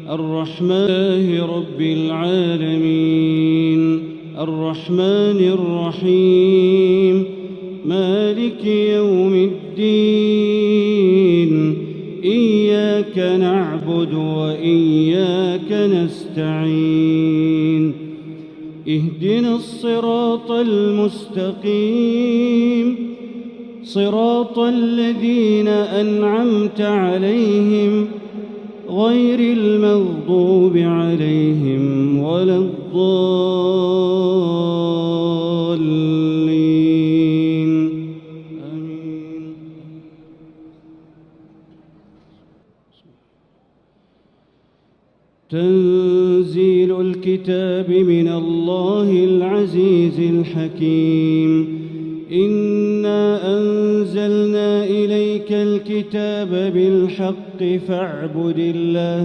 الرحمن رب العالمين الرحمن الرحيم مالك يوم الدين إياك نعبد وإياك نستعين اهدنا الصراط المستقيم صراط الذين أنعمت عليهم غير المغضوب عليهم ولا الضالين آمين. تنزيل الكتاب من الله العزيز الحكيم. إنا أنزلنا إليك الكتاب بالحق فاعبد الله